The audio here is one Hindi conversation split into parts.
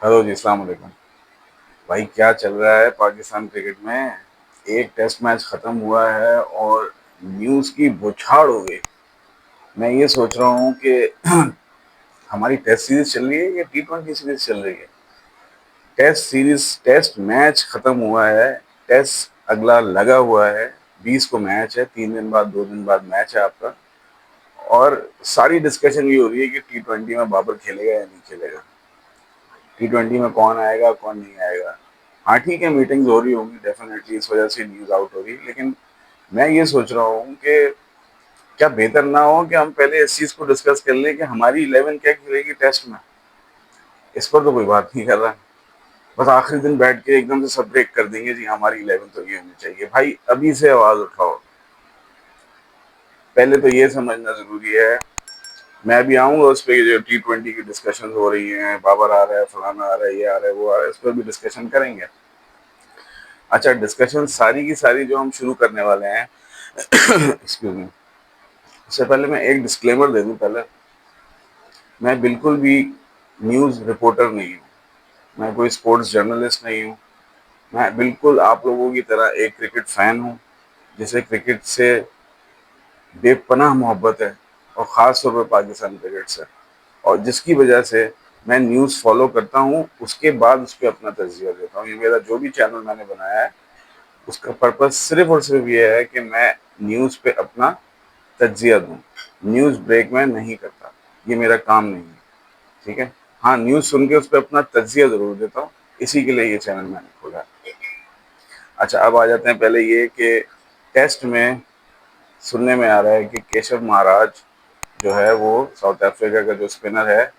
हेलो जी, अस्सलाम वालेकुम। भाई क्या चल रहा है पाकिस्तान क्रिकेट में? एक टेस्ट मैच खत्म हुआ है और न्यूज़ की बौछार हो गई। मैं ये सोच रहा हूँ कि हमारी टेस्ट सीरीज चल रही है या T20 सीरीज चल रही है। टेस्ट सीरीज, टेस्ट मैच खत्म हुआ है, टेस्ट अगला लगा हुआ है। 20 को मैच है, 3 दिन बाद, 2 दिन बाद मैच है आपका। और सारी डिस्कशन ये हो रही है कि T20 में बाबर खेलेगा या नहीं खेलेगा, T20 में कौन आएगा कौन नहीं आएगा। हाँ ठीक है, मीटिंग्स हो रही होंगी डेफिनेटली, इस वजह से न्यूज़ आउट हो रही है, लेकिन मैं ये सोच रहा हूँ कि क्या बेहतर ना हो कि हम पहले इस चीज़ को डिस्कस कर लें कि हमारी 11 क्या खेलेगी टेस्ट में। इस पर तो कोई बात नहीं कर रहा। बस आखिरी दिन बैठ के एकदम से सब ब्रेक कर देंगे, जी हमारी 11 तो ये होनी चाहिए। भाई अभी से आवाज़ उठाओ, पहले तो ये समझना ज़रूरी है। मैं भी आऊँगा उस पर, जो T20 की डिस्कशन हो रही हैं, बाबर आ रहा है, फलाना आ रहा है, ये आ रहा है, वो आ रहा है, इस पर भी डिस्कशन करेंगे। अच्छा, डिस्कशन सारी की सारी जो हम शुरू करने वाले हैं एक्सक्यूज मी, इससे पहले मैं एक डिस्क्लेमर दे दूं पहले। मैं बिल्कुल भी न्यूज़ रिपोर्टर नहीं हूँ, मैं कोई स्पोर्ट्स जर्नलिस्ट नहीं हूँ। मैं बिल्कुल आप लोगों की तरह एक क्रिकेट फ़ैन हूँ, जिसे क्रिकेट से बेपनाह मोहब्बत है, और ख़ास तौर पर पाकिस्तान क्रिकेट से, और जिसकी वजह से मैं न्यूज़ फॉलो करता हूँ, उसके बाद उस पर अपना तजिया देता हूँ। ये मेरा जो भी चैनल मैंने बनाया है, उसका पर्पज़ सिर्फ़ और सिर्फ ये है कि मैं न्यूज़ पे अपना तज्जिया दूँ, न्यूज़ ब्रेक मैं नहीं करता, ये मेरा काम नहीं है, ठीक है। हाँ, न्यूज़ सुन के उस पर अपना तज्जिया ज़रूर देता हूँ, इसी के लिए ये चैनल मैंने खोला है। अच्छा, अब आ जाते हैं पहले ये कि टेस्ट में सुनने में आ रहा है कि केशव महाराज जो है, वो साउथ अफ्रीका का जो स्पिनर है,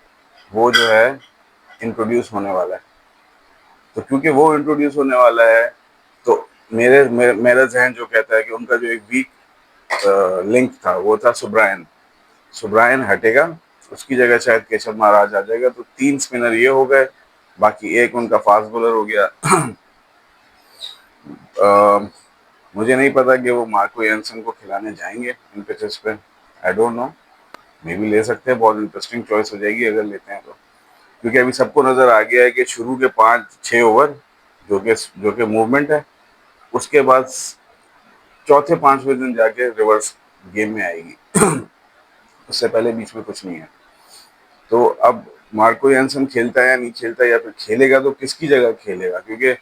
वो जो है इंट्रोड्यूस होने वाला है। तो क्योंकि वो इंट्रोड्यूस होने वाला है, तो मेरा जहन जो कहता है कि उनका जो एक वीक लिंक था वो था सुब्रायन। सुब्रायन हटेगा, उसकी जगह शायद केशव महाराज आ जाएगा, तो 3 स्पिनर ये हो गए, बाकी एक उनका फास्ट बॉलर हो गया। अ, मुझे नहीं पता कि वो मार्को एंसन को खिलाने जाएंगे इन पिचेस पे। आई डोंट नो, मे भी ले सकते हैं, बहुत इंटरेस्टिंग चॉइस हो जाएगी अगर लेते हैं तो। क्योंकि अभी सबको नजर आ गया है कि शुरू के 5-6 ओवर जो कि मूवमेंट है, उसके बाद चौथे 5वें दिन जाके रिवर्स गेम में आएगी। उससे पहले बीच में कुछ नहीं है। तो अब मार्को यानसन खेलता है या नहीं खेलता, या फिर खेलेगा तो किसकी जगह खेलेगा, क्योंकि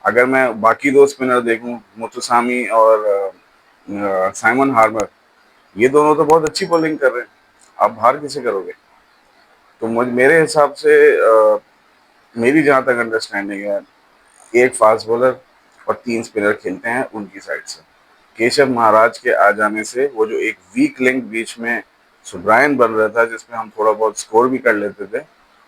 अगर मैं बाकी दो स्पिनर देखूं, मुतुसामी और साइमन हार्मर, ये दोनों तो बहुत अच्छी बॉलिंग कर रहे हैं। आप बाहर किसे करोगे? तो मेरे हिसाब से मेरी जहां तक अंडरस्टैंडिंग है, एक फास्ट बॉलर और 3 स्पिनर खेलते हैं उनकी साइड से। केशव महाराज के आ जाने से वो जो एक वीक लिंक बीच में सुब्रायन बन रहा था, जिसमें हम थोड़ा बहुत स्कोर भी कर लेते थे,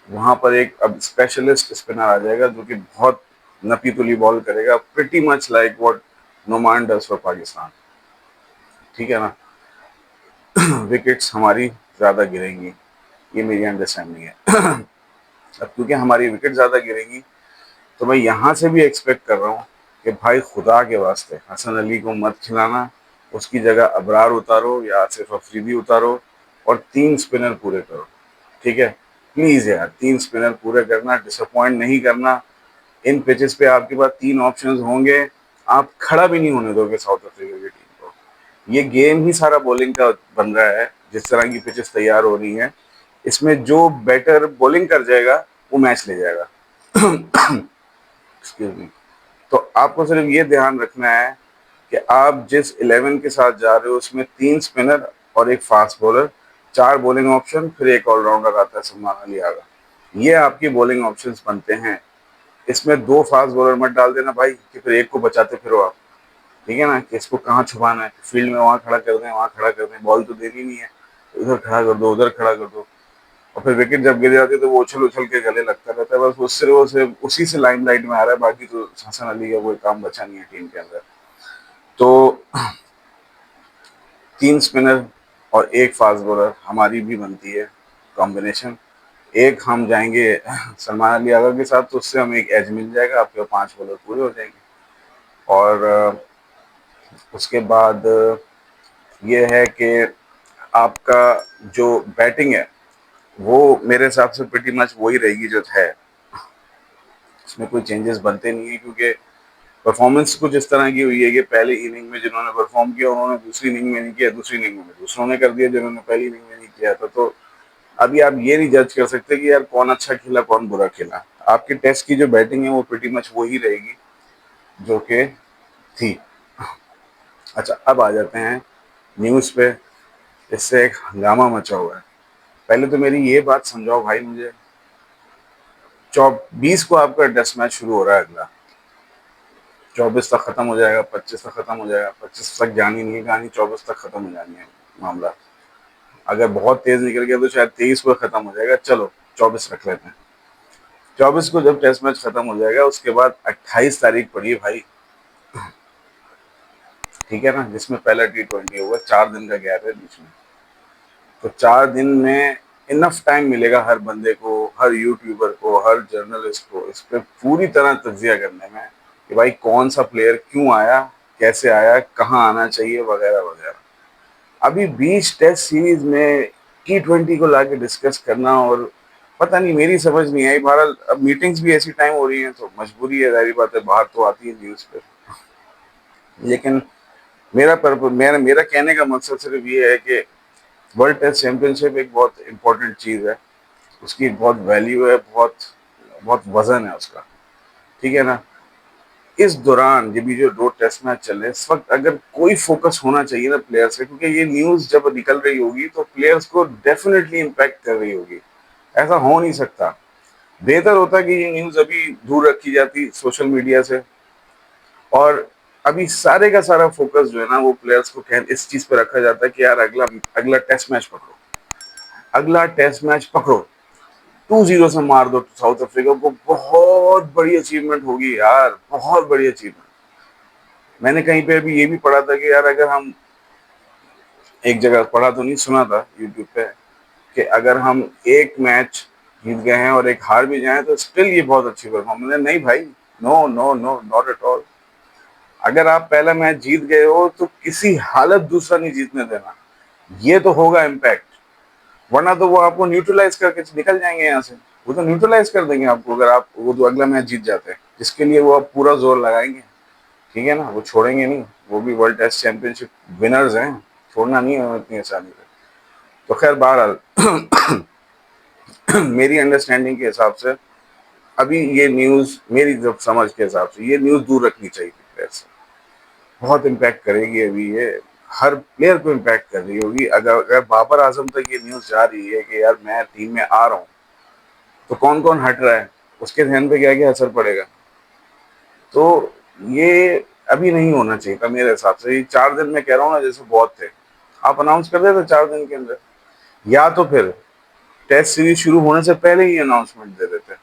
वहां पर एक अब स्पेशलिस्ट स्पिनर आ जाएगा जो कि बहुत नपी तुली बॉल करेगा, pretty much like what Noman does for Pakistan, ठीक है ना। विकेट्स हमारी ज़्यादा गिरेंगी, ये मेरी अंडरस्टैंडिंग है। अब क्योंकि हमारी विकेट ज़्यादा गिरेंगी, तो मैं यहाँ से भी एक्सपेक्ट कर रहा हूँ कि भाई खुदा के वास्ते हसन अली को मत खिलाना, उसकी जगह अबरार उतारो या आसिफ अफरीदी उतारो, और 3 स्पिनर पूरे करो, ठीक है। प्लीज़ यार, 3 स्पिनर पूरे करना, डिसअपॉइंट नहीं करना। इन पिचेस पे आपके पास 3 ऑप्शंस होंगे, आप खड़ा भी नहीं होने दोगे साउथ अफ्रीका की टीम को। ये गेम ही सारा बॉलिंग का बन रहा है, जिस तरह की पिचेस तैयार हो रही हैं, इसमें जो बेटर बॉलिंग कर जाएगा वो मैच ले जाएगा। Excuse me. तो आपको सिर्फ ये ध्यान रखना है कि आप जिस 11 के साथ जा रहे हो, उसमें 3 स्पिनर और एक फास्ट बॉलर, 4 बॉलिंग ऑप्शन, फिर एक ऑलराउंडर आता है सलमान अली आगा। ये आपकी बॉलिंग ऑप्शंस बनते हैं। इसमें 2 फास्ट बॉलर मत डाल देना भाई कि फिर एक को बचाते फिरो आप, ठीक है ना, कि इसको कहाँ छुपाना है, फील्ड में वहाँ खड़ा कर दें, वहाँ खड़ा कर दें, बॉल तो देनी नहीं है, उधर खड़ा कर दो, उधर खड़ा कर दो, और फिर विकेट जब गिर जाती है तो वो उछल उछल के गले लगता रहता है। बस उससे वो सिर्फ उसी से लाइमलाइट में आ रहा है, बाकी तो हसन अली का कोई काम बचा नहीं है टीम के अंदर। तो 3 स्पिनर और एक फास्ट बॉलर हमारी भी बनती है कॉम्बिनेशन। एक हम जाएंगे सलमान अली आगा के साथ, तो उससे हमें एक एज मिल जाएगा, आपके 5 बॉलर पूरे हो जाएंगे। और उसके बाद ये है कि आपका जो बैटिंग है, वो मेरे हिसाब से प्रीटी मच वही रहेगी जो है। इसमें कोई चेंजेस बनते नहीं है, क्योंकि परफॉर्मेंस कुछ इस तरह की हुई है कि पहले इनिंग में जिन्होंने परफॉर्म किया उन्होंने दूसरी इनिंग में नहीं किया, दूसरी इनिंग में दूसरों ने कर दिया जिन्होंने पहली इनिंग में नहीं किया था। तो अभी आप ये नहीं जज कर सकते कि यार कौन अच्छा खेला कौन बुरा खेला। आपकी टेस्ट की जो बैटिंग है वो प्रीटी मच वही रहेगी जो कि थी। अच्छा, अब आ जाते हैं न्यूज़ पे। इससे एक हंगामा मचा हुआ है। पहले तो मेरी ये बात समझाओ भाई मुझे, 24 को आपका टेस्ट मैच शुरू हो रहा है अगला, 24 तक खत्म हो जाएगा, 25 तक खत्म हो जाएगा, 25 तक जानी नहीं है कहानी, 24 तक खत्म हो जानी है मामला। अगर बहुत तेज निकल गया तो शायद 23 को खत्म हो जाएगा, चलो 24 रख लेते हैं। 24 को जब टेस्ट मैच खत्म हो जाएगा उसके बाद 28 तारीख पड़ी है भाई, ठीक है ना, जिसमें पहला T20 होगा। 4 दिन का गैप है बीच में, तो 4 दिन में इनफ टाइम मिलेगा हर बंदे को, हर यूट्यूबर को, हर जर्नलिस्ट को इस पर पूरी तरह तज्जिया करने में कि भाई कौन सा प्लेयर क्यों आया, कैसे आया, कहाँ आना चाहिए, वगैरह वगैरह। अभी बीच टेस्ट सीरीज में T20 को लाके डिस्कस करना, और पता नहीं, मेरी समझ नहीं आई। बहरहाल अब मीटिंग्स भी ऐसी टाइम हो रही हैं तो मजबूरी है, जाहिर बात है, बाहर तो आती है न्यूज़ पे। लेकिन मेरा मेरा कहने का मकसद सिर्फ ये है कि वर्ल्ड टेस्ट चैंपियनशिप एक बहुत इंपॉर्टेंट चीज़ है, उसकी बहुत वैल्यू है, बहुत बहुत वजन है उसका, ठीक है ना। इस दौरान ये भी जो 2 टेस्ट मैच चल रहे हैं इस वक्त, अगर कोई फोकस होना चाहिए ना प्लेयर्स पे, क्योंकि ये न्यूज़ जब निकल रही होगी तो प्लेयर्स को डेफिनेटली इम्पैक्ट कर रही होगी। ऐसा हो नहीं सकता। बेहतर होता कि ये न्यूज़ अभी दूर रखी जाती सोशल मीडिया से, और अभी सारे का सारा फोकस जो है ना वो प्लेयर्स को इस चीज़ पे रखा जाता है कि यार अगला अगला टेस्ट मैच पकड़ो, अगला टेस्ट मैच पकड़ो, 2-0 से मार दो साउथ अफ्रीका को, बहुत बड़ी अचीवमेंट होगी यार, बहुत बड़ी अचीवमेंट। मैंने कहीं पे अभी ये भी पढ़ा था कि यार अगर हम, एक जगह पढ़ा तो नहीं, सुना था यूट्यूब पे, कि अगर हम एक मैच जीत गए हैं और एक हार भी जाए तो स्टिल ये बहुत अच्छी परफॉर्मेंस है। नहीं भाई, no no no, not at all. अगर आप पहला मैच जीत गए हो तो किसी हालत दूसरा नहीं जीतने देना, ये तो होगा इम्पैक्ट। वरना तो वो आपको न्यूट्रलाइज करके निकल जाएंगे यहाँ से, वो तो न्यूट्रलाइज कर देंगे आपको अगर आप वो तो अगला मैच जीत जाते हैं, जिसके लिए वो आप पूरा जोर लगाएंगे, ठीक है ना, वो छोड़ेंगे नहीं। वो भी वर्ल्ड टेस्ट चैंपियनशिप विनर्स हैं, छोड़ना नहीं है इतनी आसानी से। तो खैर बहरहाल मेरी अंडरस्टैंडिंग के हिसाब से अभी ये न्यूज़, मेरी जब समझ के हिसाब से ये न्यूज़ दूर रखनी चाहिए प्लेयर से। बहुत इम्पैक्ट करेगी अभी ये, हर प्लेयर को इम्पैक्ट कर रही होगी। अगर अगर बाबर आजम तक ये न्यूज़ जा रही है कि यार मैं टीम में आ रहा हूँ, तो कौन कौन हट रहा है, उसके ध्यान पे क्या क्या असर पड़ेगा। तो ये अभी नहीं होना चाहिए था मेरे हिसाब से। ये 4 दिन मैं कह रहा हूँ ना, जैसे बहुत थे, आप अनाउंस कर देते 4 दिन के अंदर, या तो फिर टेस्ट सीरीज शुरू होने से पहले ही अनाउंसमेंट दे देते,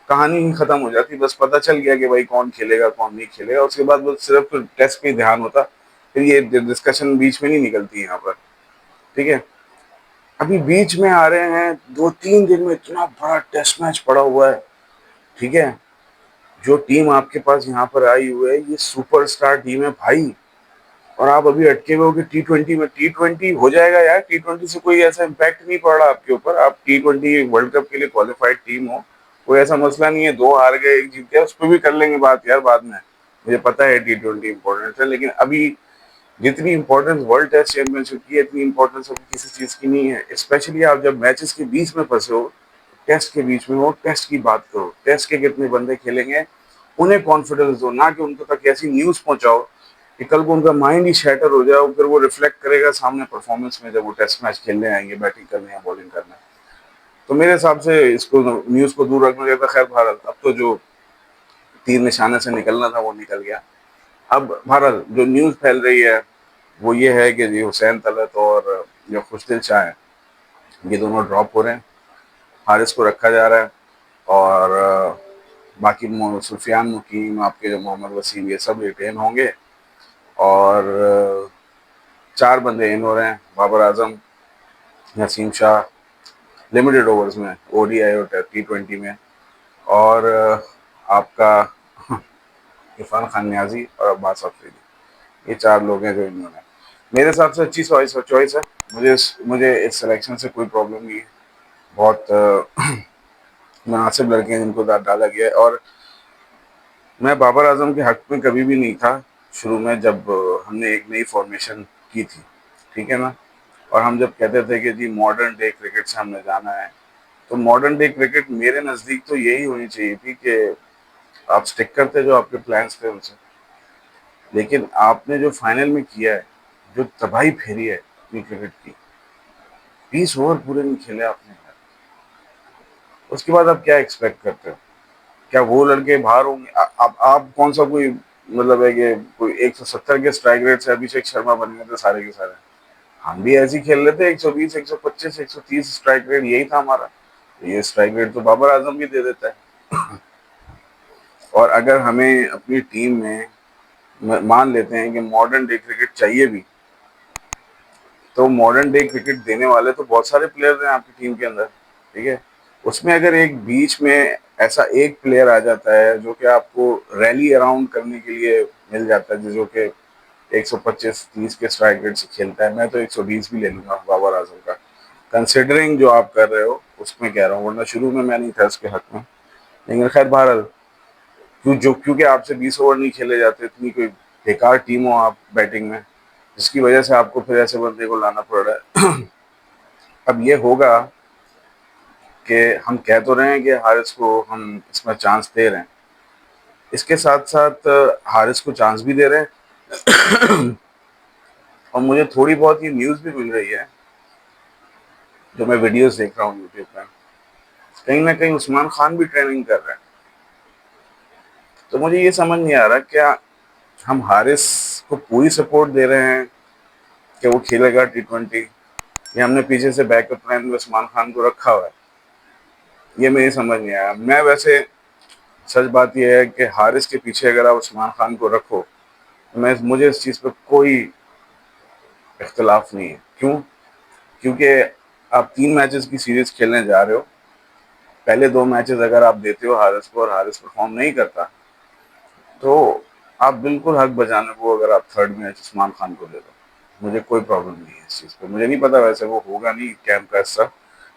कहानी ही खत्म हो जाती, बस पता चल गया कि भाई कौन खेलेगा कौन नहीं खेलेगा, उसके बाद बस सिर्फ टेस्ट पे ही ध्यान होता, फिर ये डिस्कशन बीच में नहीं निकलती यहाँ पर, ठीक है। अभी बीच में आ रहे हैं, 2-3 दिन में इतना बड़ा टेस्ट मैच पड़ा हुआ है, ठीक है। जो टीम आपके पास यहाँ पर आई हुई है ये सुपरस्टार टीम है भाई, और आप अभी अटके हुए हो कि T20 में, T20 हो जाएगा यार, T20 से कोई ऐसा इम्पैक्ट नहीं पड़ रहा आपके ऊपर। आप T20 वर्ल्ड कप के लिए क्वालिफाइड टीम हो, कोई ऐसा मसला नहीं है, 2 हार गए 1 जीत गया, उस पर भी कर लेंगे बात यार बाद में। मुझे पता है T20 इंपॉर्टेंट है, लेकिन अभी जितनी इंपॉर्टेंस वर्ल्ड टेस्ट चैंपियनशिप की है इतनी इंपॉर्टेंस अभी किसी चीज़ की नहीं है। स्पेशली आप जब मैचेस के बीच में फंसे हो, टेस्ट के बीच में हो, टेस्ट की बात करो, टेस्ट के कितने बंदे खेलेंगे, उन्हें कॉन्फिडेंस दो, ना कि उनको तक ऐसी न्यूज़ पहुंचाओ कि कल को उनका माइंड ही शैटर हो जाए, फिर वो रिफ्लेक्ट करेगा सामने परफॉर्मेंस में जब वो टेस्ट मैच खेलने आएंगे, बैटिंग करने या बॉलिंग करने। तो मेरे हिसाब से इसको, न्यूज़ को दूर रखना चाहिए था। खैर भारत, अब तो जो तीर निशाने से निकलना था वो निकल गया। अब भारत जो न्यूज़ फैल रही है वो ये है कि जी हुसैन तलत और जो खुशदिल शाह है ये दोनों ड्रॉप हो रहे हैं, हारिस को रखा जा रहा है, और बाकी सुफियान मुकीम, आपके जो मोहम्मद वसीम, ये सब रिटेन होंगे, और 4 बंदे इन हो रहे हैं, बाबर आजम, नसीम शाह, लिमिटेड ओवर्स में, ODI और T20 में, और आपका इरफान खान न्याजी और अब्बास अफरीदी, ये 4 लोग हैं जो इन्होंने, मेरे हिसाब से अच्छी चॉइस है। मुझे इस सिलेक्शन से कोई प्रॉब्लम नहीं है। बहुत मुनासिब लड़के हैं जिनको डाला गया है, और मैं बाबर आजम के हक में कभी भी नहीं था शुरू में, जब हमने एक नई फॉर्मेशन की थी, ठीक है ना। और हम जब कहते थे कि जी मॉडर्न डे क्रिकेट से हमने जाना है, तो मॉडर्न डे क्रिकेट मेरे नज़दीक तो यही होनी चाहिए थी कि आप स्टिक करते जो आपके प्लान्स थे उनसे। लेकिन आपने जो फाइनल में किया है, जो तबाही फेरी है अपनी क्रिकेट की, 20 ओवर पूरे नहीं खेले आपने यार। उसके बाद आप क्या एक्सपेक्ट करते हो? क्या वो लड़के बाहर होंगे? आप कौन सा कोई मतलब है कि कोई 170 के स्ट्राइक रेट से अभिषेक शर्मा बन गए थे सारे के सारे? हम भी ऐसे ही खेल रहे थे, 120, 125, 130 स्ट्राइक रेट यही था हमारा। तो ये स्ट्राइक रेट तो बाबर आजम भी दे देता है। और अगर हमें अपनी टीम में मान लेते हैं कि मॉडर्न डे क्रिकेट चाहिए भी, तो मॉडर्न डे क्रिकेट देने वाले तो बहुत सारे प्लेयर हैं आपकी टीम के अंदर, ठीक है। उसमें अगर एक बीच में ऐसा एक प्लेयर आ जाता है जो कि आपको रैली अराउंड करने के लिए मिल जाता है, जो कि 125-30 के स्ट्राइक रेट से खेलता है, मैं तो 120 भी ले लूंगा बाबर आजम का, कंसिडरिंग जो आप कर रहे हो उसमें कह रहा हूँ, वरना शुरू में मैं नहीं था इसके हक में। लेकिन खैर बहरहाल, क्योंकि आपसे 20 ओवर नहीं खेले जाते, इतनी कोई बेकार टीम हो आप बैटिंग में, जिसकी वजह से आपको फिर ऐसे बंदे को लाना पड़ रहा है। अब ये होगा कि हम कह तो रहे हैं कि हारिस को हम इसमें चांस दे रहे हैं, इसके साथ साथ हारिस को चांस भी दे रहे हैं। और मुझे थोड़ी बहुत ये न्यूज़ भी मिल रही है, जो मैं वीडियोस देख रहा हूँ यूट्यूब पे, कहीं ना कहीं उस्मान खान भी ट्रेनिंग कर रहे हैं। तो मुझे ये समझ नहीं आ रहा, क्या हम हारिस को पूरी सपोर्ट दे रहे हैं कि वो खेलेगा T20, या हमने पीछे से बैकअप प्लान में उस्मान खान को रखा हुआ है? ये मेरी समझ नहीं आया। मैं वैसे, सच बात यह है कि हारिस के पीछे अगर आप उस्मान खान को रखो, तो मैं मुझे इस चीज़ पर कोई इख्तलाफ नहीं है। क्यों? क्योंकि आप 3 मैचेस की सीरीज खेलने जा रहे हो, पहले 2 मैचेस अगर आप देते हो हारिस को और हारिस परफॉर्म नहीं करता, तो आप बिल्कुल हक बजाने को अगर आप थर्ड मैच उस्मान खान को दे दो, मुझे कोई प्रॉब्लम नहीं है इस चीज़ पे। मुझे नहीं पता, वैसे वो होगा नहीं कैंप का हिस्सा,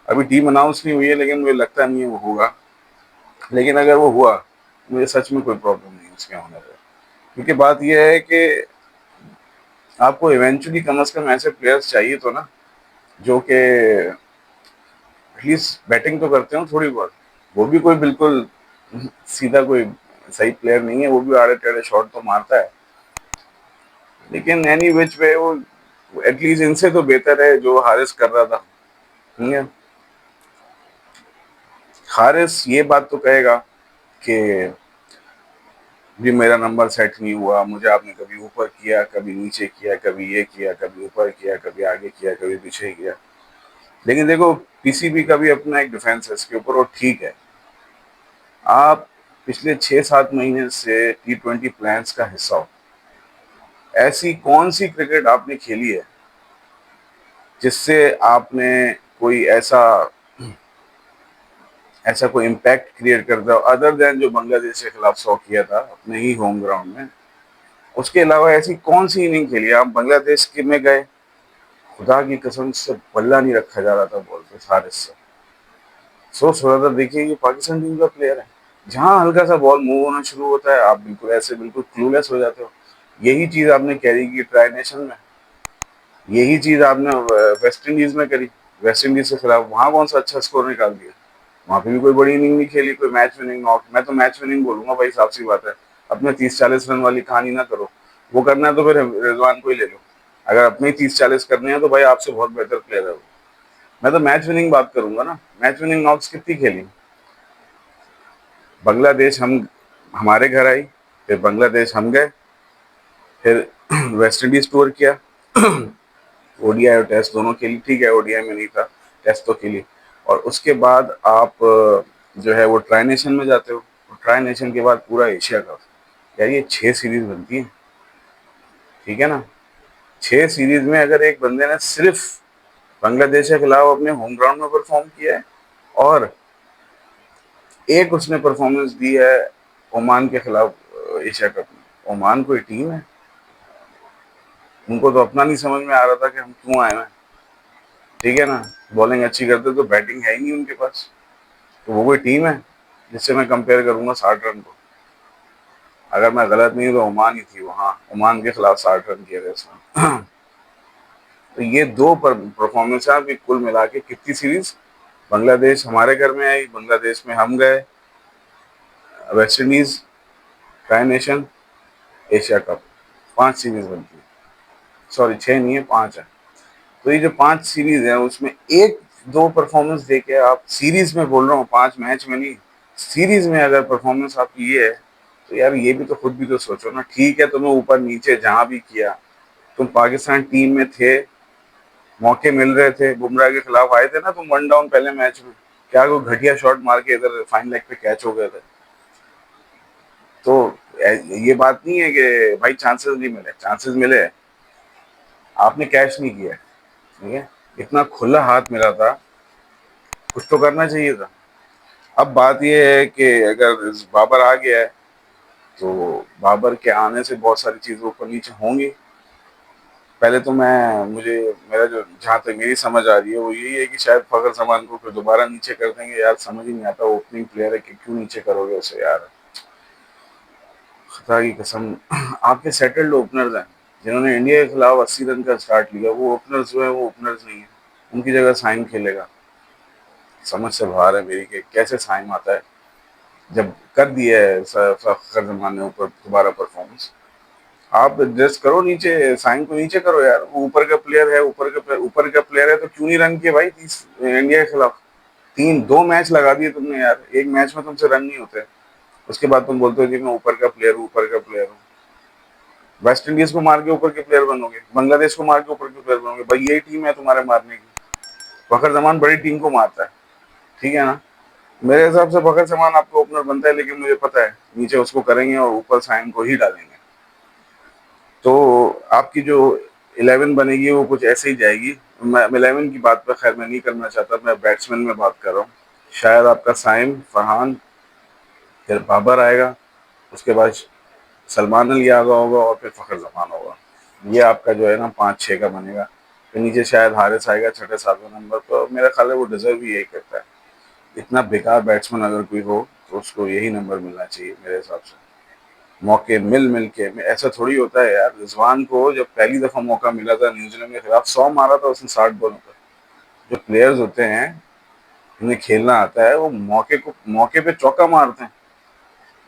अभी टीम अनाउंस नहीं हुई है, लेकिन मुझे लगता नहीं है वो होगा। लेकिन अगर वो हुआ, मुझे सच में कोई प्रॉब्लम नहीं है उसके होने पर। क्योंकि बात यह है कि आपको इवेंचुअली कम से कम ऐसे प्लेयर्स चाहिए तो ना, जो कि एटलीस्ट बैटिंग तो करते हो थोड़ी बहुत। वो भी कोई बिल्कुल सीधा कोई सही प्लेयर नहीं है, वो भी आड़े टेढ़े शॉट तो मारता है, लेकिन एनी विच वे वो एटलीस्ट इनसे तो बेहतर है जो हारिस कर रहा था, ठीक है। हारिस ये बात तो कहेगा कि जी मेरा नंबर सेट नहीं हुआ, मुझे आपने कभी ऊपर किया, कभी नीचे किया, कभी ये किया, कभी ऊपर किया, कभी आगे किया, कभी पीछे किया। लेकिन देखो, पीसीबी का भी अपना एक डिफेंस है इसके ऊपर, और ठीक है, आप पिछले 6-7 महीने से T20 प्लान्स का हिस्सा हो। ऐसी कौन सी क्रिकेट आपने खेली है जिससे आपने कोई ऐसा ऐसा कोई इम्पैक्ट क्रिएट करता हो, अदर देन जो बांग्लादेश के खिलाफ 100 किया था अपने ही होम ग्राउंड में? उसके अलावा ऐसी कौन सी इनिंग खेली? आप बांग्लादेश के में गए, खुदा की कसम से बल्ला नहीं रखा जा रहा था बॉल पे हारिस से। सोच रहा था, देखिए ये पाकिस्तान टीम का प्लेयर है, जहां हल्का सा बॉल मूव होना शुरू होता है आप बिल्कुल ऐसे बिल्कुल क्लूलेस हो जाते हो। यही चीज आपने कैरी की ट्राई नेशन में, यही चीज आपने वेस्ट इंडीज में करी, वेस्ट इंडीज के खिलाफ वहां कौन सा अच्छा स्कोर निकाल दिया? वहां पे भी कोई बड़ी इनिंग नहीं खेली, कोई मैच विनिंग नॉक, मैं तो मैच विनिंग बोलूंगा भाई, साफ सी बात है। अपने 30-40 रन वाली कहानी ना करो, वो करना है तो फिर रिजवान को ही ले लो। अगर अपने 30-40 करने हैं तो भाई आपसे बहुत बेहतर प्लेयर है वो। मैं तो मैच विनिंग बात करूंगा ना, मैच विनिंग नॉक्स कितनी खेली? बांग्लादेश हमारे घर आई, फिर बांग्लादेश हम गए, फिर वेस्ट इंडीज टूर किया, ओडीआई और टेस्ट दोनों खेली, ठीक है ओडीआई में नहीं था, टेस्ट तो खेली। और उसके बाद आप जो है वो ट्राई नेशन में जाते हो, ट्राई नेशन के बाद पूरा एशिया कप। यार ये 6 सीरीज बनती है, ठीक है ना। 6 सीरीज में अगर एक बंदे ने सिर्फ बांग्लादेश के खिलाफ अपने होम ग्राउंड में परफॉर्म किया है, और एक उसने परफॉर्मेंस दी है ओमान के खिलाफ एशिया कप में। ओमान कोई टीम है? उनको तो अपना नहीं समझ में आ रहा था कि हम क्यों आए हैं, ठीक है ना। बॉलिंग अच्छी करते तो बैटिंग है ही नहीं उनके पास, तो वो कोई टीम है जिससे मैं कंपेयर करूंगा 60 रन को? अगर मैं गलत नहीं हूँ तो ओमान ही थी वहाँ, ओमान के खिलाफ 60 रन किए थे उसने। तो ये दो परफॉर्मेंस है, अभी कुल मिला के कितनी सीरीज, बांग्लादेश हमारे घर में आई, बांग्लादेश में हम गए, West Indies, tri nation, Asia cup, 5 series बनती है। सॉरी 6 नहीं है, 5 है। तो ये जो 5 सीरीज है उसमें एक दो परफॉर्मेंस देके आप, सीरीज में बोल रहा हूँ, 5 मैच में नहीं, सीरीज में अगर परफॉर्मेंस आपकी ये है, तो यार ये भी तो खुद भी तो सोचो ना। ठीक है तुम्हें ऊपर नीचे जहां भी किया, तुम पाकिस्तान टीम में थे, मौके मिल रहे थे, बुमराह के खिलाफ आए थे ना तुम 1 डाउन पहले मैच में, क्या को घटिया शॉट मार के इधर फाइन लेग पे कैच हो गए थे। तो ये बात नहीं है कि भाई चांसेस नहीं मिले, चांसेस मिले, आपने कैच नहीं किया। ठीक है, इतना खुला हाथ मिला था, कुछ तो करना चाहिए था। अब बात यह है कि अगर बाबर आ गया है, तो बाबर के आने से बहुत सारी चीजें ऊपर नीचे होंगी। पहले तो मैं मुझे मेरा जो जहाँ तक मेरी समझ आ रही है वो यही है कि शायद फखर जमान को फिर दोबारा नीचे कर देंगे। यार समझ ही नहीं आता, ओपनिंग प्लेयर है कि क्यों नीचे करोगे उसे यार, खुदा की कसम। आपके सेटल्ड ओपनर्स हैं जिन्होंने इंडिया के खिलाफ 80 रन का स्टार्ट लिया, वो ओपनर्स जो है वो ओपनर्स नहीं है। उनकी जगह साइम खेलेगा। समझ से बाहर है मेरी कि कैसे साइम आता है, जब कर दिया है फखर जमान ने ऊपर दोबारा परफॉर्मेंस। आप एडजस्ट करो नीचे, साइन को नीचे करो यार, वो ऊपर का प्लेयर है, ऊपर का प्लेयर है तो क्यों नहीं रन किए भाई 30 इंडिया के खिलाफ। 2 मैच लगा दिए तुमने यार, एक मैच में तुमसे रन नहीं होते, उसके बाद तुम बोलते हो कि मैं ऊपर का प्लेयर हूँ, ऊपर का प्लेयर हूँ। वेस्ट इंडीज को मार के ऊपर के प्लेयर बनोगे, बांग्लादेश को मार के ऊपर के प्लेयर बनोगे, भाई यही टीम है तुम्हारे मारने की। फखर जमान बड़ी टीम को मारता है, ठीक है ना। मेरे हिसाब से फखर जमान आपको ओपनर बनता है, लेकिन मुझे पता है नीचे उसको करेंगे और ऊपर साइन को ही डालेंगे। तो आपकी जो 11 बनेगी वो कुछ ऐसे ही जाएगी। मैं 11 की बात पर खैर मैं नहीं करना चाहता, मैं बैट्समैन में बात कर रहा हूँ। शायद आपका साइम, फरहान, फिर बाबर आएगा, उसके बाद सलमान अली यादव होगा और फिर फखर जमान होगा। ये आपका जो है ना 5-6 का बनेगा। फिर नीचे शायद हारिस आएगा छठे सातवें नंबर पर। मेरा ख्याल है वो डिजर्व ही यही करता है। इतना बेकार बैट्समैन अगर कोई हो तो उसको यही नंबर मिलना चाहिए मेरे हिसाब से। मौके मिल मिल के ऐसा थोड़ी होता है यार। रिजवान को जब पहली दफा मौका मिला था न्यूजीलैंड के खिलाफ, 100 मारा था उसने 60 बॉलों पर। जो प्लेयर्स होते हैं, उन्हें खेलना आता है, वो मौके पे चौका मारते हैं।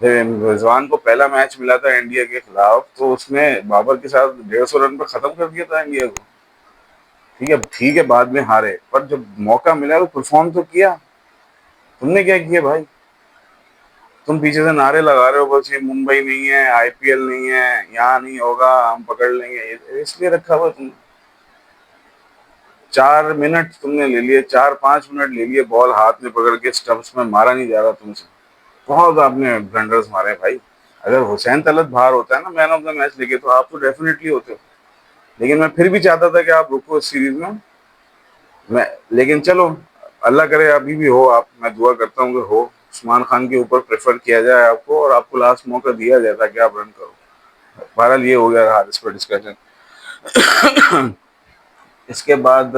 जब रिजवान को पहला मैच मिला था इंडिया के खिलाफ, तो उसने बाबर के साथ 150 रन पर खत्म कर दिया था इंडिया को। ठीक है बाद में हारे, पर जब मौका मिला तो परफॉर्म तो किया। तुमने क्या किया भाई? तुम पीछे से नारे लगा रहे हो बस, ये मुंबई नहीं है, आईपीएल नहीं है, यहाँ नहीं होगा, हम पकड़ लेंगे, इसलिए रखा हुआ तुमने। 4 मिनट तुमने ले लिए, 4-5 मिनट ले लिए, बॉल हाथ में पकड़ के स्टंप्स में मारा नहीं जा रहा तुमसे। बहुत आपने ब्लंडर्स मारे भाई। अगर हुसैन तलत बाहर होता है ना मैन ऑफ द मैच लेके, तो आप तो डेफिनेटली होते हो। लेकिन मैं फिर भी चाहता था कि आप रुको इस सीरीज में। मैं लेकिन चलो, अल्लाह करे अभी भी हो आप, मैं दुआ करता हूँ कि हो, उस्मान खान के ऊपर प्रेफर किया जाए आपको और आपको लास्ट मौका दिया जाए ताकि आप रन करो। बहरहाल ये हो गया रहा इस पर डिस्कशन। इसके बाद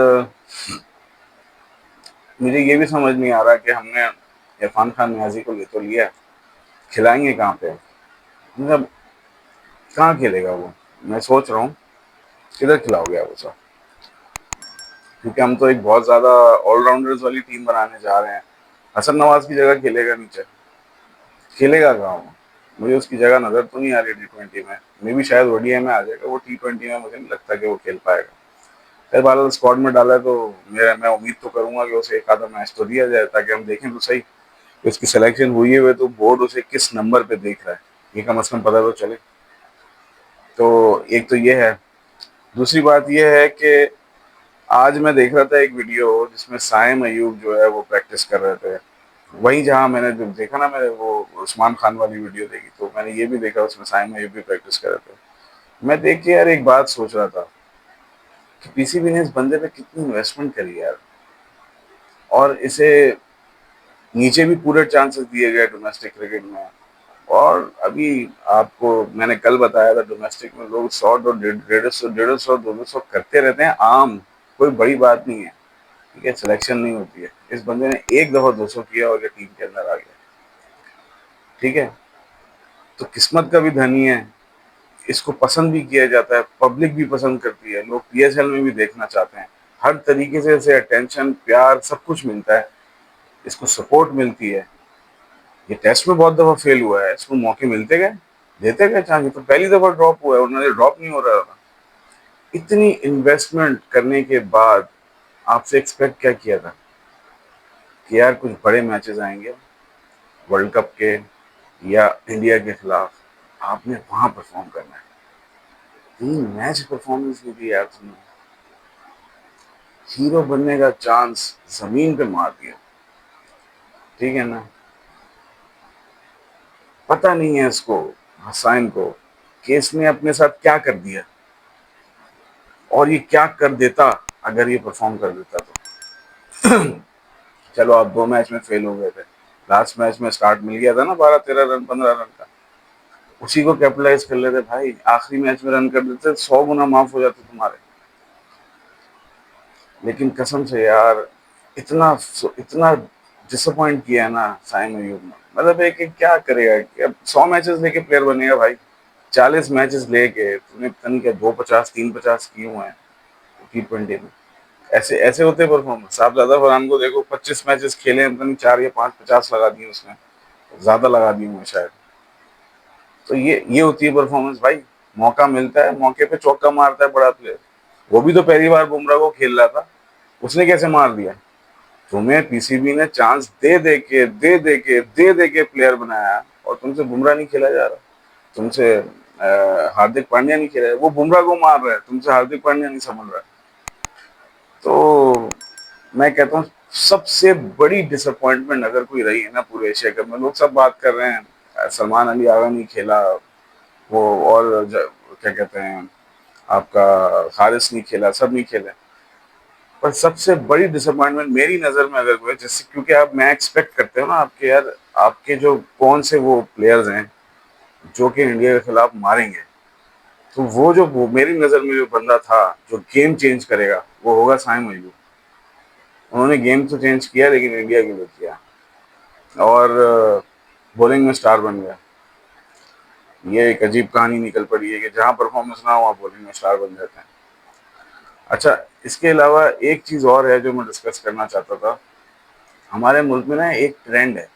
मुझे ये भी समझ नहीं आ रहा कि हमने इरफान खान न्याजी को ले तो लिया, खिलाएंगे कहाँ पे, मतलब कहाँ खेलेगा वो। मैं सोच रहा हूँ किधर खिलाओगे आप उसे, क्योंकि हम तो एक बहुत ज्यादा ऑलराउंडर्स वाली टीम बनाने जा रहे हैं। हसन नवाज की जगह खेलेगा नीचे, खेलेगा कहाँ वो? मुझे उसकी जगह नजर तो नहीं आ रही T20 में। मे भी शायद ओडीआई में आ जाएगा वो, T20 में मुझे नहीं लगता कि वो खेल पाएगा। खैर बाल स्क्वाड में डाला है तो मैं उम्मीद तो करूंगा कि उसे एक आधा मैच तो दिया जाए, ताकि हम देखें तो सही कि उसकी सिलेक्शन हुई है तो बोर्ड उसे किस नंबर पे देख रहा है, ये कम से कम पता तो चले। तो एक तो ये है। दूसरी बात ये है कि आज मैं देख रहा था एक वीडियो जिसमें साइम अयूब जो है वो प्रैक्टिस कर रहे थे। वहीं जहाँ मैंने जब देखा ना, मैंने वो उस्मान खान वाली वीडियो देखी, तो मैंने ये भी देखा उसमें साइम अयूब भी प्रैक्टिस कर रहे थे। मैं देख के यार एक बात सोच रहा था कि पीसीबी ने इस बंदे पे कितनी इन्वेस्टमेंट करी यार, और इसे नीचे भी पूरे चांसेस दिए गए डोमेस्टिक क्रिकेट में। और अभी आपको मैंने कल बताया था, डोमेस्टिक में लोग 100 और 150 200 करते रहते हैं आम, कोई बड़ी बात नहीं है। ठीक है, सिलेक्शन नहीं होती है। इस बंदे ने एक दफा 200 किया और ये टीम के अंदर आ गया। ठीक है, तो किस्मत का भी धनी है, इसको पसंद भी किया जाता है, पब्लिक भी पसंद करती है, लोग पीएसएल में भी देखना चाहते हैं। हर तरीके से इसे अटेंशन, प्यार सब कुछ मिलता है, इसको सपोर्ट मिलती है। ये टेस्ट में बहुत दफा फेल हुआ है, इसको मौके मिलते गए, देते गए चांस। तो पहली दफा ड्रॉप हुआ है, उन्होंने ड्रॉप नहीं हो रहा था। इतनी इन्वेस्टमेंट करने के बाद आपसे एक्सपेक्ट क्या किया था कि यार कुछ बड़े मैचेस आएंगे वर्ल्ड कप के या इंडिया के खिलाफ, आपने वहां परफॉर्म करना है। 3 मैच परफॉर्मेंस नहीं दी यार तुमने, हीरो बनने का चांस जमीन पे मार दिया। ठीक है ना। पता नहीं है इसको, हसाइन को, कि इसने अपने साथ क्या कर दिया और ये क्या कर देता अगर ये परफॉर्म कर देता तो। चलो आप 2 मैच में फेल हो गए थे, लास्ट मैच में स्टार्ट मिल गया था ना 12-13 रन 15 रन का, उसी को कैपिटलाइज कर लेते भाई, आखिरी मैच में रन कर देते, 100 गुना माफ हो जाते तुम्हारे। लेकिन कसम से यार, इतना इतना डिसअपॉइंट किया है ना साइम अयूब ने, मतलब एक एक क्या करेगा, क्या 100 मैचेस लेके प्लेयर बनेगा भाई? 40 मैचेस लेके तूने पता नहीं क्या 250 350 किए हुए हैं T20 में। ऐसे ऐसे होते परफॉर्मेंस। आप ज्यादा फरहान को देखो, 25 मैचेस खेले हैं, पता नहीं 4 या 5 50 लगा दिए उसने, ज्यादा लगा दिए होंगे शायद। तो ये होती है परफॉर्मेंस भाई। मौका मिलता है, मौके पे चौका मारता है बड़ा प्लेयर। वो भी तो पहली बार बुमराह को खेल रहा था, उसने कैसे मार दिया? तुम्हें पीसीबी ने चांस दे दे के प्लेयर बनाया, और तुमसे बुमराह नहीं खेला जा रहा, तुमसे हार्दिक पांड्या नहीं खेला, वो बुमराह को मार रहा है, तुमसे हार्दिक पांड्या नहीं संभल रहा है। तो मैं कहता हूँ सबसे बड़ी डिसअपॉइंटमेंट अगर कोई रही है ना पूरे एशिया कप में, लोग सब बात कर रहे हैं सलमान अली आगा नहीं खेला, वो और क्या कहते हैं आपका हारिस नहीं खेला, सब नहीं खेले। पर सबसे बड़ी डिसअपॉइंटमेंट मेरी नज़र में अगर कोई, जैसे क्योंकि आप मैं एक्सपेक्ट करते हो ना आपके यार, आपके जो कौन से वो प्लेयर्स हैं जो कि इंडिया के खिलाफ मारेंगे, तो वो मेरी नज़र में जो बंदा था जो गेम चेंज करेगा वो होगा साइम अयूब। उन्होंने गेम तो चेंज किया लेकिन इंडिया के लिए किया, और बॉलिंग में स्टार बन गया। ये एक अजीब कहानी निकल पड़ी है कि जहाँ परफॉर्मेंस ना हो वहाँ बॉलिंग में स्टार बन जाते हैं। अच्छा, इसके अलावा एक चीज़ और है जो मैं डिस्कस करना चाहता था। हमारे मुल्क में ना एक ट्रेंड है,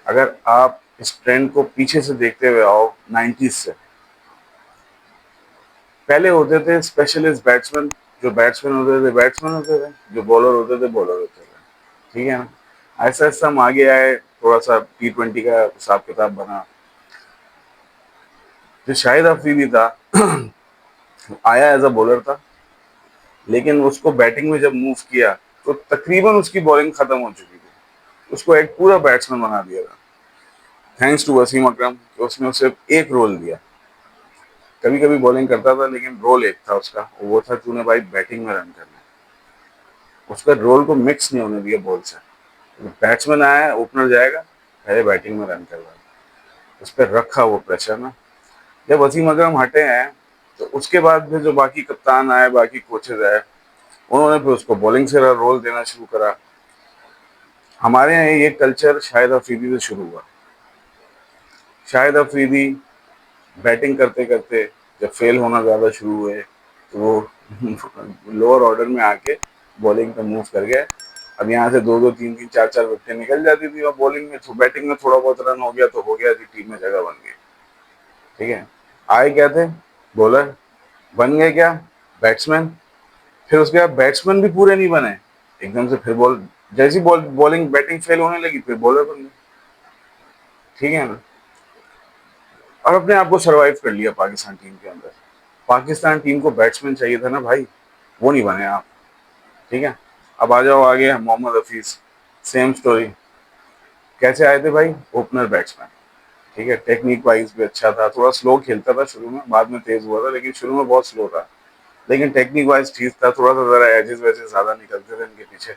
अगर आप इस ट्रेंड को पीछे से देखते हुए आओ 90s से, पहले होते थे स्पेशलिस्ट बैट्समैन, जो बैट्समैन होते थे बैट्समैन होते थे, जो बॉलर होते थे बॉलर होते थे। ठीक है ना। ऐसा ऐसा हम आगे आए, थोड़ा सा T20 का हिसाब किताब बना। जो शाहिद अफरीदी था आया एज अ बॉलर था, लेकिन उसको बैटिंग में जब मूव किया तो तकरीबन उसकी बॉलिंग खत्म हो चुकी थी, उसको एक पूरा बैट्समैन बना दिया था, थैंक्स टू वसीम अकरम कि उसने उसे एक रोल दिया। कभी कभी बॉलिंग करता था लेकिन रोल एक था उसका, वो था तूने भाई बैटिंग में रन करना है। उसका रोल को मिक्स नहीं होने दिया बॉल से। बैट्समैन आया, ओपनर जाएगा, पहले बैटिंग में रन कर रहा है, उस पर रखा वो प्रेशर ना। जब वसीम अकरम हटे हैं तो उसके बाद फिर जो बाकी कप्तान आए, बाकी कोचेज आए, उन्होंने फिर उसको बॉलिंग से रोल देना शुरू करा। हमारे यहाँ ये कल्चर शाहिद अफरीदी से शुरू हुआ। शाहिद अफरीदी बैटिंग करते करते जब फेल होना ज़्यादा शुरू हुए तो वो लोअर ऑर्डर में आके बॉलिंग पे मूव कर गए। अब यहाँ से 2-2 3-3 4-4 विकेटें निकल जाती थी, और बॉलिंग में बैटिंग में थोड़ा बहुत रन हो गया तो हो गया, थी टीम में जगह बन गई। ठीक है। आए क्या थे? बॉलर। बन गए क्या? बैट्समैन। फिर उसके बाद बैट्समैन भी पूरे नहीं बने, एकदम से फिर जैसी बॉलिंग बैटिंग फेल होने लगी फिर बॉलर बन गए। ठीक है ना। और अपने आप को सरवाइव कर लिया पाकिस्तान टीम के अंदर। पाकिस्तान टीम को बैट्समैन चाहिए था ना भाई, वो नहीं बने आप। ठीक है। अब आ जाओ आगे, मोहम्मद हफीज, सेम स्टोरी। कैसे आए थे भाई? Opener batsman. ठीक है। टेक्निक वाइज भी अच्छा था, थोड़ा स्लो खेलता था शुरू में, बाद में तेज हुआ था, लेकिन शुरू में बहुत स्लो था। लेकिन टेक्निक वाइज ठीक था, थोड़ा सा जरा एजेस वैजेस ज्यादा निकलते थे इनके पीछे,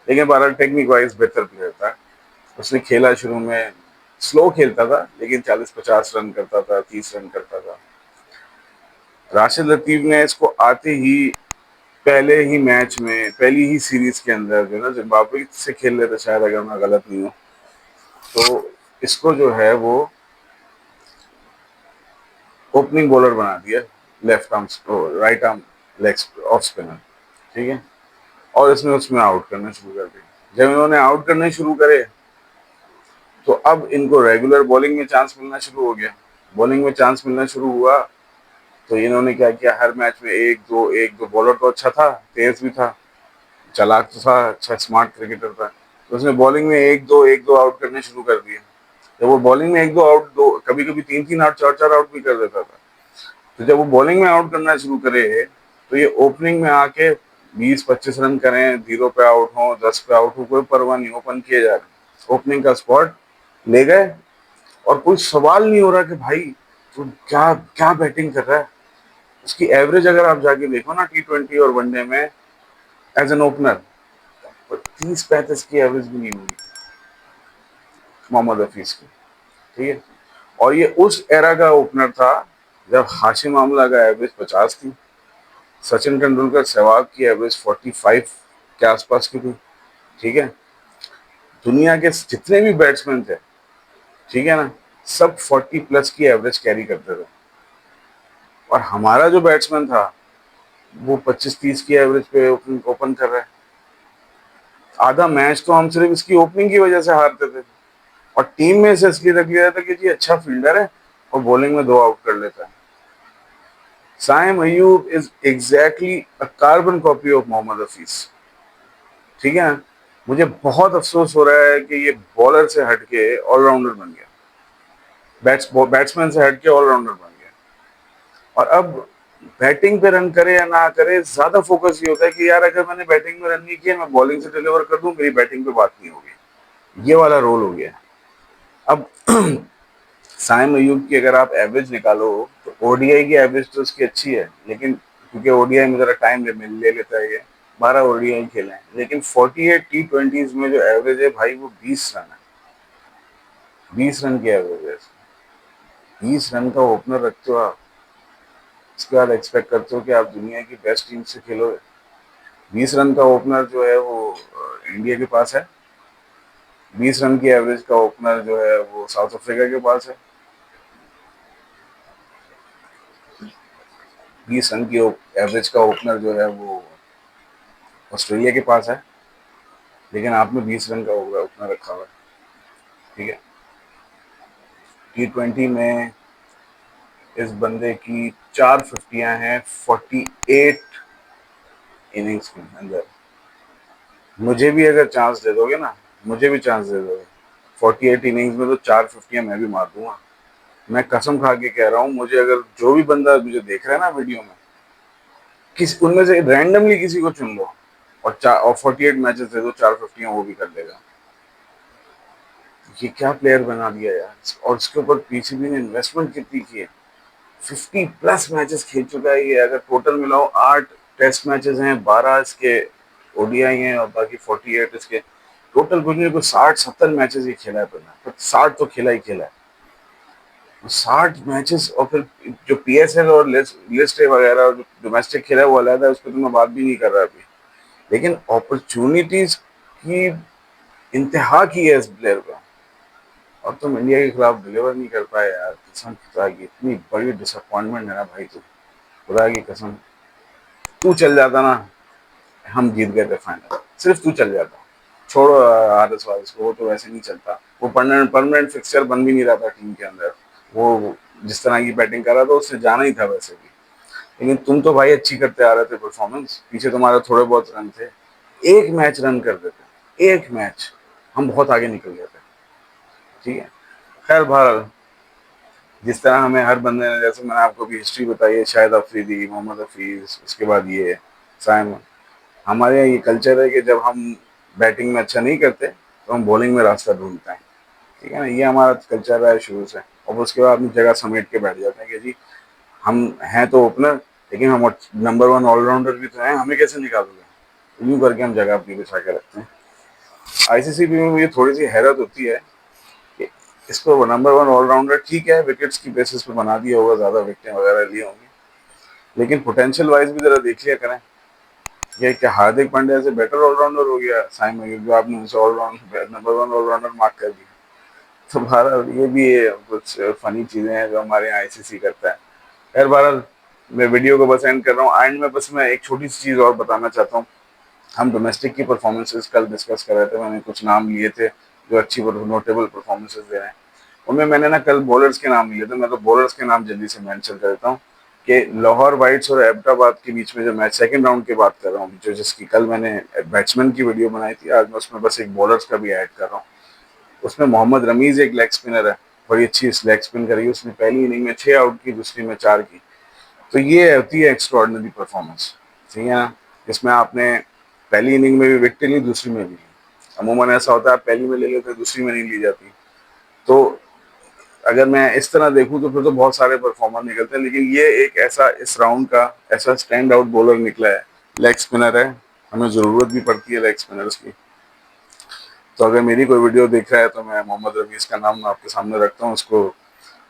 लेकिन बहरहाल टेक्निक वाइज बेहतर प्लेयर था। उसने खेला शुरू में स्लो खेलता था, लेकिन 40-50 रन करता था, 30 रन करता था। राशिद लतीफ ने इसको आते ही पहले ही मैच में, पहली ही सीरीज के अंदर जो है ना, जिम्बाब्वे से खेल रहे थे शायद, अगर मैं गलत नहीं हूँ, तो इसको जो है वो ओपनिंग बॉलर बना दिया, left arm right arm leg off spinner, ठीक है। और इसने उसमें आउट करना शुरू कर दिया। जब इन्होंने आउट करने शुरू करे तो अब इनको रेगुलर बॉलिंग में चांस मिलना शुरू हो गया। बॉलिंग में चांस मिलना शुरू हुआ तो इन्होंने क्या किया, हर मैच में एक दो बॉलर तो अच्छा था, तेज भी था, चालाक तो था, अच्छा स्मार्ट क्रिकेटर था, तो उसने बॉलिंग में एक दो आउट करने शुरू कर दिए। जब वो बॉलिंग में एक दो आउट, दो कभी कभी तीन तीन आउट, चार चार आउट भी कर देता था। तो जब वो बॉलिंग में आउट करना शुरू करे तो ये ओपनिंग में आके 20-25 रन करें, 0 पे आउट हो, 10 पे आउट हो, कोई परवाह नहीं, ओपन किए जा रहे, ओपनिंग का स्पॉट ले गए। और कोई सवाल नहीं हो रहा कि भाई तो क्या क्या बैटिंग कर रहा है। उसकी एवरेज अगर आप जाके देखो ना T20 और वनडे में एज एन ओपनर, तो 30-35 की एवरेज भी नहीं होगी मोहम्मद हफीज की, ठीक है। और ये उस एरा का ओपनर था जब हाशिम आमला का एवरेज 50 थी, सचिन तेंदुलकर सहवाग की एवरेज 45 के आसपास की थी, ठीक है। दुनिया के जितने भी बैट्समैन थे, ठीक है ना, सब 40+ की एवरेज कैरी करते थे। और हमारा जो बैट्समैन था वो 25-30 की एवरेज पे ओपन कर रहा है। आधा मैच तो हम सिर्फ इसकी ओपनिंग की वजह से हारते थे। और टीम में इसे इसलिए रख लिया था कि जी अच्छा फील्डर है और बॉलिंग में 2 आउट कर लेता है। Saim Ayub is exactly a carbon copy of Mohammad Hafeez, ठीक है। मुझे बहुत अफसोस हो रहा है कि ये बॉलर से हटके ऑलराउंडर बन गया, बैट्समैन से हटके ऑलराउंडर बन गया। और अब बैटिंग पे रन करे या ना करे, ज्यादा फोकस ये होता है कि यार अगर मैंने बैटिंग में रन नहीं किया, मैं बॉलिंग से डिलीवर कर दूं, मेरी बैटिंग पे बात नहीं होगी। ये वाला रोल हो गया। अब साइम अयूब की अगर आप एवरेज निकालो तो ओडीआई की एवरेज तो उसकी अच्छी है, लेकिन क्योंकि ओडीआई में जरा टाइम ले लेता है, ये 12 ओडीआई खेले हैं, लेकिन 48 T20s में जो एवरेज है भाई वो 20 रन है। 20 रन की एवरेज है। 20 रन का ओपनर रखते हो आप, उसके बाद एक्सपेक्ट करते हो कि आप दुनिया की बेस्ट टीम से खेलोगे। 20 रन का ओपनर जो है वो इंडिया के पास है। 20 रन की एवरेज का ओपनर जो है वो साउथ अफ्रीका के पास है। 20 रन की एवरेज का ओपनर जो है वो ऑस्ट्रेलिया के पास है। लेकिन आपने 20 रन का ओपनर रखा हुआ है, ठीक है। T20 में इस बंदे की 4 फिफ्टियां हैं 48 इनिंग्स के अंदर। मुझे भी अगर चांस दे दोगे ना, मुझे भी चांस दे दोगे, 48 इनिंग्स में तो 4 फिफ्टियां मैं भी मार दूंगा। मैं कसम खा के कह रहा हूँ, मुझे अगर जो भी बंदा मुझे देख रहा है ना वीडियो में, किस उनमें से रैंडमली किसी को चुन लो और 48 मैचेस दे दो, 4 फिफ्टियां वो भी कर लेगा। ये क्या प्लेयर बना दिया यार। और उसके ऊपर पीसीबी ने इन्वेस्टमेंट कितनी की है। 50+ मैचेस खेल चुका है ये। अगर टोटल मिलाओ 8 टेस्ट मैचेस हैं, 12 इसके ओडीआई हैं और बाकी 48 इसके, टोटल कुछ नहीं कुछ 60-70 मैचेस ही खेला है पहले, तो 60 तो खेला ही खेला है। 60 मैचेस। और फिर जो पीएसएल और लिस्ट ए वगैरह जो डोमेस्टिक खेला है वो अलग है, उस पर तो मैं बात भी नहीं कर रहा अभी। लेकिन अपॉर्चुनिटीज की इंतहा की है इस प्लेयर को, और तुम इंडिया के खिलाफ डिलीवर नहीं कर पाए यार। कसम खुदा की इतनी बड़ी डिसअपॉइंटमेंट है ना भाई, तू खुदा की कसम, तू चल जाता ना, हम जीत गए थे फाइनल। सिर्फ तू चल जाता, छोड़ो आरएस वारस को, वो तो वैसे नहीं चलता, वो परमानेंट परमानेंट फिक्सचर बन भी नहीं रहा था टीम के अंदर। वो जिस तरह की बैटिंग कर रहा था उससे जाना ही था वैसे भी। लेकिन तुम तो भाई अच्छी करते आ रहे थे परफॉर्मेंस, पीछे तुम्हारे थोड़े बहुत रन थे, एक मैच रन कर देते, एक मैच, हम बहुत आगे निकल गए थे, ठीक है। खैर बहरहाल, जिस तरह हमें हर बंदे ने, जैसे मैंने आपको भी हिस्ट्री बताई है, शाहिद अफरीदी, मोहम्मद हफीज, उसके बाद ये साइम, हमारे यहाँ ये कल्चर है कि जब हम बैटिंग में अच्छा नहीं करते तो हम बॉलिंग में रास्ता ढूंढते हैं, ठीक है ना। ये हमारा कल्चर रहा है शुरू से। और उसके बाद अपनी जगह समेट के बैठ जाते हैं कि जी हम हैं तो ओपनर, लेकिन हम नंबर 1 ऑलराउंडर भी तो हैं, हमें कैसे निकालोगे। यूं करके हम जगह अपनी बिछा के रखते हैं। आईसीसी में मुझे थोड़ी सी हैरत होती है कि इसको नंबर 1 ऑलराउंडर, ठीक है, विकेट्स की बेसिस पे बना दिया होगा, ज्यादा विकेटें वगैरह ली होंगी, लेकिन पोटेंशियल वाइज भी जरा देख लिया करें। ये क्या हार्दिक पांड्या से बेटर ऑलराउंडर हो गया साइम अयूब, जो आपने उसे ऑलराउंडर नंबर 1 ऑलराउंडर मार्क कर दिया। तो भारत, ये भी कुछ फनी चीजें हैं जो हमारे यहाँ आईसीसी करता है। खैर बहरहाल मैं वीडियो को बस एंड कर रहा हूँ। एंड में बस मैं एक छोटी सी चीज़ और बताना चाहता हूँ। हम डोमेस्टिक की परफॉर्मेंसेस कल डिस्कस कर रहे थे, मैंने कुछ नाम लिए थे जो अच्छी नोटेबल परफॉर्मेंसेस दे रहे हैं। उनमें मैंने ना कल बॉलर्स के नाम लिए थे, मैं तो बॉलर्स के नाम जल्दी से मेंशन कर देता हूँ कि लाहौर वाइट्स और अहमदाबाद के बीच में जो मैच सेकंड राउंड की बात कर रहा हूँ, जो जिसकी कल मैंने बैट्समैन की वीडियो बनाई थी, आज मैं उसमें बस एक बॉलर्स का भी ऐड कर रहा हूँ। उसमें मोहम्मद रमीज एक लेग स्पिनर है, बड़ी अच्छी लेग स्पिन करी, उसने पहली इनिंग में 6 आउट की, दूसरी में 4 की। तो ये होती है एक्स्ट्रॉर्डनरी परफॉर्मेंस, ठीक है ना, जिसमें आपने पहली इनिंग में भी विकेट ली, दूसरी में भी ली। अमूमन ऐसा होता है आप पहली में ले लेते हैं, दूसरी में नहीं ली जाती। तो अगर मैं इस तरह देखूं तो फिर तो बहुत सारे परफॉर्मर निकलते हैं, लेकिन ये एक ऐसा इस राउंड का ऐसा स्टैंड आउट बॉलर निकला है, लेग स्पिनर है। हमें ज़रूरत भी पड़ती है लेग स्पिनर्स की। तो अगर मेरी कोई वीडियो देख रहा है तो मैं मोहम्मद रमीज़ का नाम आपके सामने रखता हूँ, उसको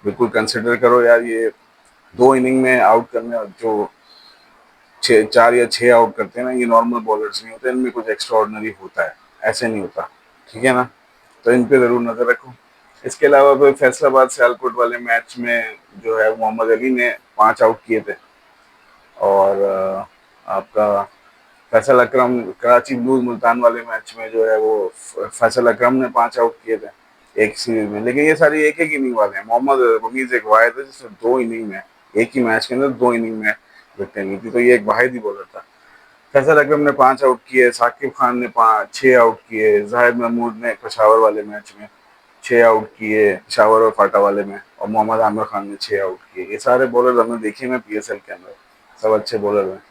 बिल्कुल कंसिडर करो यार। ये 2 इनिंग में आउट करने जो 4 या 6 आउट करते हैं ना, ये नॉर्मल बॉलर्स नहीं होते, इनमें कुछ एक्स्ट्रा ऑर्डिनरी होता है, ऐसे नहीं होता, ठीक है ना। तो इन पे ज़रूर नज़र रखो। इसके अलावा फिर फैसलाबाद सियालकोट वाले मैच में जो है मोहम्मद अली ने 5 आउट किए थे, और आपका फैसल अकरम कराची ब्लूज मुल्तान वाले मैच में जो है वो फैसल अकरम ने 5 आउट किए थे एक सीरीज में। लेकिन ये सारी एक एक इनिंग वाले हैं। मोहम्मद रमीज एक वाहिद है जिसने 2 इनिंग में, एक ही मैच के अंदर 2 इनिंग में विकेट ली थी, तो ये एक वाहिद ही बॉलर था। फैसल अकरम ने 5 आउट किए, साकिब खान ने 6 आउट किए, जाहिद महमूद ने पेशावर वाले मैच में 6 आउट किए, पेशावर और फाटा वाले में, और मोहम्मद आमिर खान ने 6 आउट किए। ये सारे बॉलर हमने देखे हैं PSL के अंदर, सब अच्छे बॉलर हैं।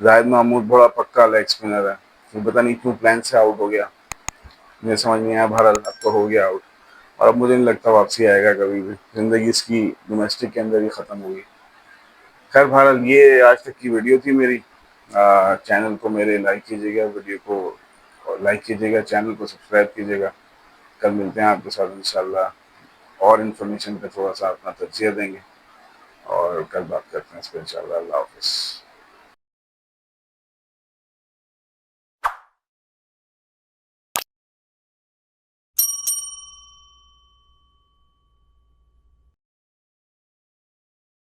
जाहिद महमूद बड़ा पक्का लेग स्पिनर है, तो पता नहीं क्यों प्लान से आउट हो गया, मुझे समझ नहीं आया। बहरहाल अब तो हो गया आउट, और अब मुझे नहीं लगता वापसी आएगा कभी भी, जिंदगी इसकी डोमेस्टिक के अंदर ही खत्म होगी। खैर बहरहाल ये आज तक की वीडियो थी मेरी। चैनल को मेरे लाइक कीजिएगा, वीडियो को लाइक कीजिएगा, चैनल को सब्सक्राइब कीजिएगा। कल मिलते हैं आपके साथ इंशाल्लाह, और इन्फॉर्मेशन पे थोड़ा सा अपना तजिया देंगे, और कल बात करते हैं इस पर इंशाल्लाह। अल्लाह हाफिज़।